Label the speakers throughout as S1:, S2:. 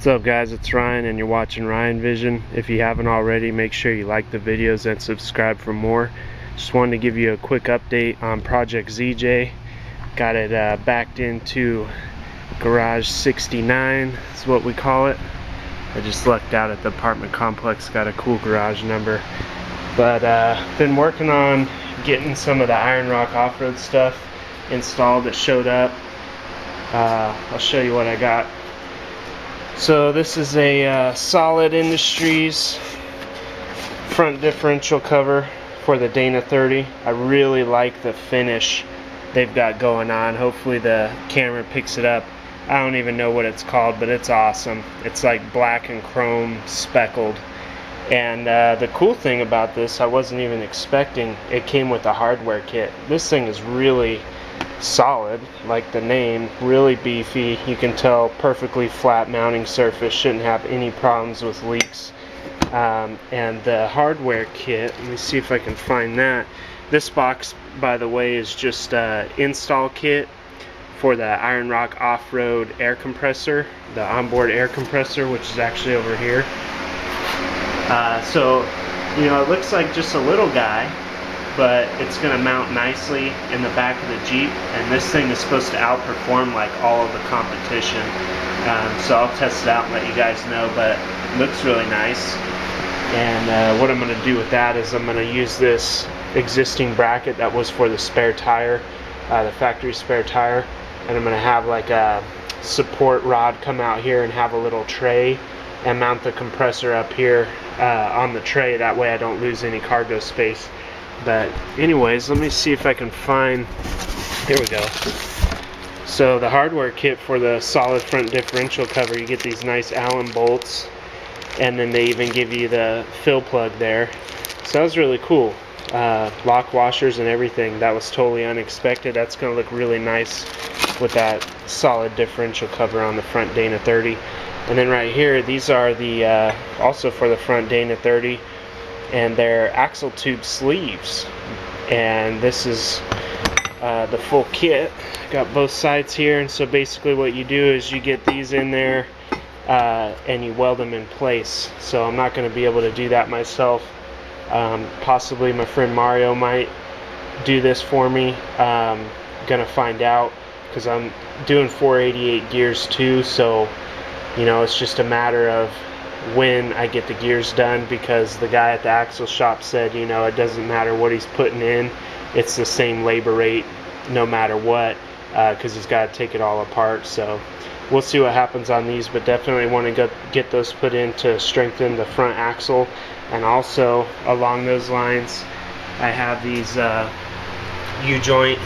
S1: What's up guys, it's Ryan and you're watching Ryan Vision. If you haven't already, make sure you like the videos and subscribe for more. Just wanted to give you a quick update on Project ZJ. Got it backed into Garage 69 is what we call it. I just lucked out at the apartment complex, got a cool garage number. But been working on getting some of the Iron Rock Offroad stuff installed that showed up. I'll show you what I got. So this is a Solid Industries front differential cover for the Dana 30. I really like the finish they've got going on. Hopefully the camera picks it up. I don't even know what it's called, but it's awesome. It's like black and chrome speckled. And the cool thing about this, I wasn't even expecting, it came with a hardware kit. This thing is really solid, like the name, really beefy. You can tell perfectly flat mounting surface, shouldn't have any problems with leaks. And the hardware kit, let me see if I can find that. This box, by the way, is just install kit for the Iron Rock Offroad air compressor, the onboard air compressor, which is actually over here. So, you know, it looks like just a little guy, but it's going to mount nicely in the back of the Jeep, and this thing is supposed to outperform like all of the competition. So I'll test it out and let you guys know, but it looks really nice. And what I'm going to do with that is I'm going to use this existing bracket that was for the spare tire, the factory spare tire, and I'm going to have like a support rod come out here and have a little tray and mount the compressor up here on the tray. That way I don't lose any cargo space. But anyways, let me see if I can find, here we go. So the hardware kit for the solid front differential cover, you get these nice Allen bolts, and then they even give you the fill plug there. So that was really cool. Lock washers and everything. That was totally unexpected. That's going to look really nice with that solid differential cover on the front Dana 30. And then right here, these are the also for the front Dana 30, and they're axle tube sleeves. And this is the full kit. Got both sides here, and so basically what you do is you get these in there and you weld them in place. So I'm not going to be able to do that myself. Possibly my friend Mario might do this for me. Gonna find out, because I'm doing 488 gears too, so you know, it's just a matter of when I get the gears done, because the guy at the axle shop said, you know, it doesn't matter what he's putting in, it's the same labor rate no matter what, because he's got to take it all apart. So we'll see what happens on these, but definitely want to get those put in to strengthen the front axle. And also along those lines, I have these U-joint,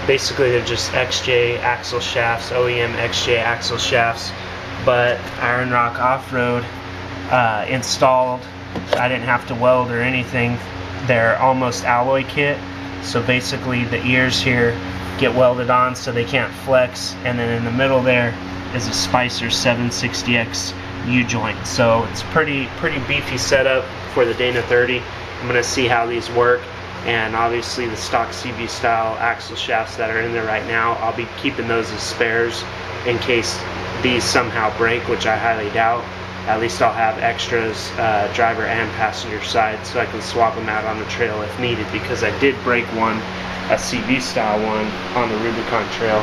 S1: basically they're just XJ axle shafts, OEM XJ axle shafts, but Iron Rock Offroad installed. I didn't have to weld or anything. They're almost alloy kit, so basically the ears here get welded on so they can't flex, and then in the middle there is a Spicer 760X U-joint. So it's pretty beefy setup for the Dana 30. I'm going to see how these work, and obviously the stock CV style axle shafts that are in there right now, I'll be keeping those as spares in case these somehow break, which I highly doubt. At least I'll have extras, driver and passenger side, so I can swap them out on the trail if needed, because I did break one, a CV style one, on the Rubicon trail.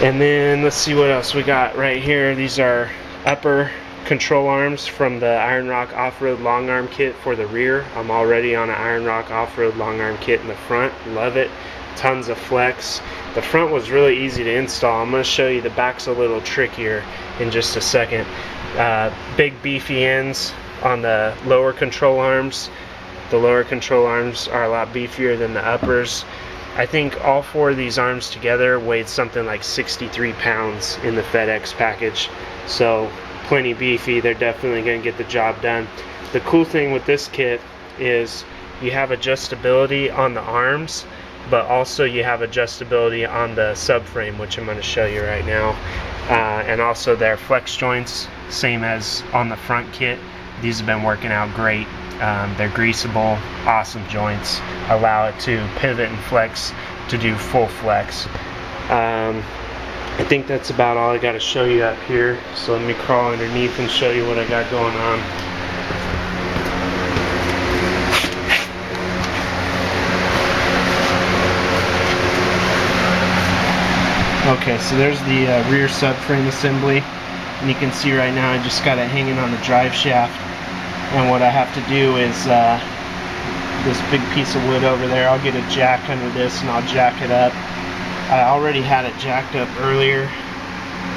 S1: And then let's see what else we got right here. These are upper control arms from the Iron Rock Offroad long arm kit for the rear. I'm already on an Iron Rock Offroad long arm kit in the front. Love it. Tons of flex. The front was really easy to install. I'm going to show you the back's a little trickier in just a second. Big beefy ends on the lower control arms. The lower control arms are a lot beefier than the uppers. I think all four of these arms together weighed something like 63 pounds in the FedEx package. So plenty beefy. They're definitely going to get the job done. The cool thing with this kit is you have adjustability on the arms, but also you have adjustability on the subframe, which I'm going to show you right now. And also their flex joints, same as on the front kit. These have been working out great. They're greasable, awesome joints. Allow it to pivot and flex to do full flex. I think that's about all I got to show you up here. So let me crawl underneath and show you what I got going on. Okay, so there's the rear subframe assembly, and you can see right now I just got it hanging on the drive shaft. And what I have to do is this big piece of wood over there, I'll get a jack under this and I'll jack it up. I already had it jacked up earlier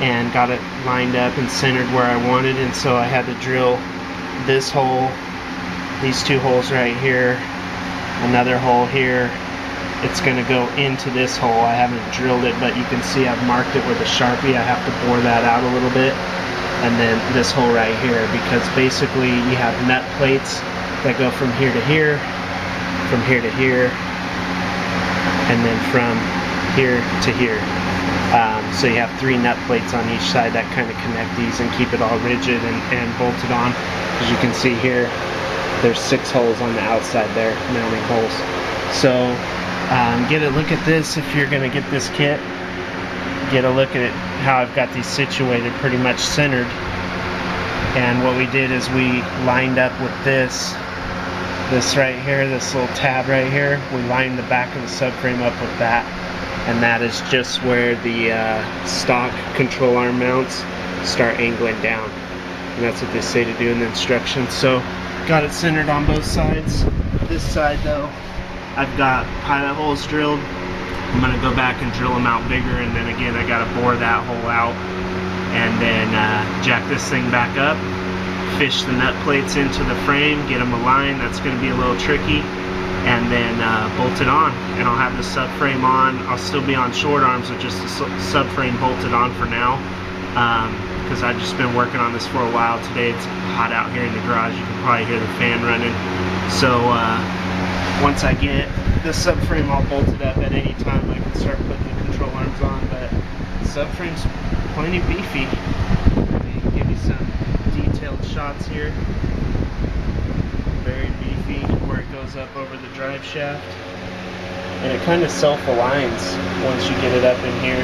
S1: and got it lined up and centered where I wanted, and so I had to drill this hole, these two holes right here, another hole here. It's going to go into this hole. I haven't drilled it, but you can see I've marked it with a Sharpie. I have to bore that out a little bit. And then this hole right here, because basically you have nut plates that go from here to here, from here to here, and then from here to here. So you have 3 nut plates on each side that kind of connect these and keep it all rigid and bolted on. As you can see here, there's 6 holes on the outside there, mounting holes. So get a look at this if you're going to get this kit. Get a look at how I've got these situated pretty much centered. And what we did is we lined up with this right here, this little tab right here. We lined the back of the subframe up with that. And that is just where the stock control arm mounts start angling down. And that's what they say to do in the instructions. So got it centered on both sides. This side though, I've got pilot holes drilled. I'm going to go back and drill them out bigger, and then again I got to bore that hole out and then jack this thing back up, fish the nut plates into the frame, get them aligned. That's going to be a little tricky, and then bolt it on, and I'll have the subframe on. I'll still be on short arms with just the subframe bolted on for now, because I've just been working on this for a while. Today it's hot out here in the garage. You can probably hear the fan running. So once I get the subframe all bolted up, at any time I can start putting the control arms on. But the subframe's plenty beefy. Let me give you some detailed shots here. Very beefy where it goes up over the drive shaft, and it kind of self-aligns once you get it up in here.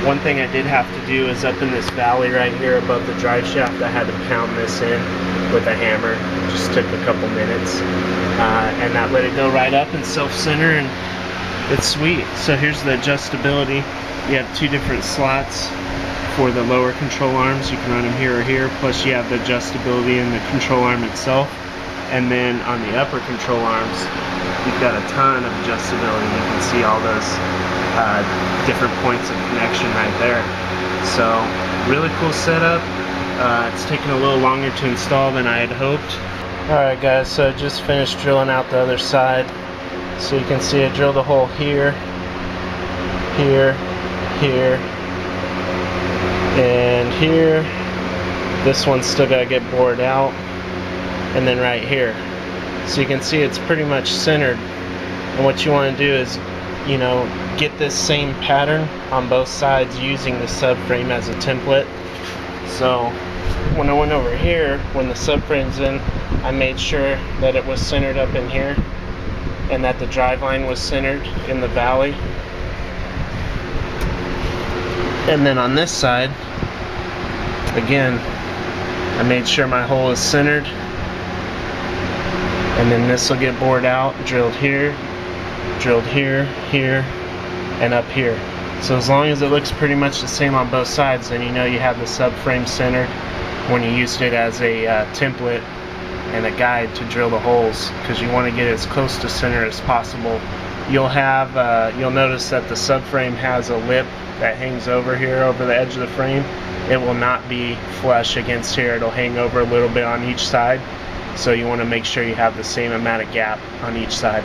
S1: One thing I did have to do is up in this valley right here above the drive shaft, I had to pound this in with a hammer. It just took a couple minutes, and that let it go right up and self-center, and it's sweet. So here's the adjustability. You have 2 different slots for the lower control arms. You can run them here or here, plus you have the adjustability in the control arm itself. And then on the upper control arms, you've got a ton of adjustability. You can see all those different points of connection right there. So really cool setup. It's taken a little longer to install than I had hoped. Alright guys, so I just finished drilling out the other side. So you can see I drilled a hole here, here, here, and here. This one's still got to get bored out. And then right here. So you can see it's pretty much centered. And what you want to do is, you know, get this same pattern on both sides using the subframe as a template. So when I went over here, when the subframe's in, I made sure that it was centered up in here and that the drive line was centered in the valley. And then on this side, again, I made sure my hole is centered. And then this will get bored out, drilled here, here, and up here. So as long as it looks pretty much the same on both sides, then you know you have the subframe centered when you used it as a template and a guide to drill the holes, because you want to get as close to center as possible. You'll have, you'll notice that the subframe has a lip that hangs over here, over the edge of the frame. It will not be flush against here. It'll hang over a little bit on each side. So you want to make sure you have the same amount of gap on each side.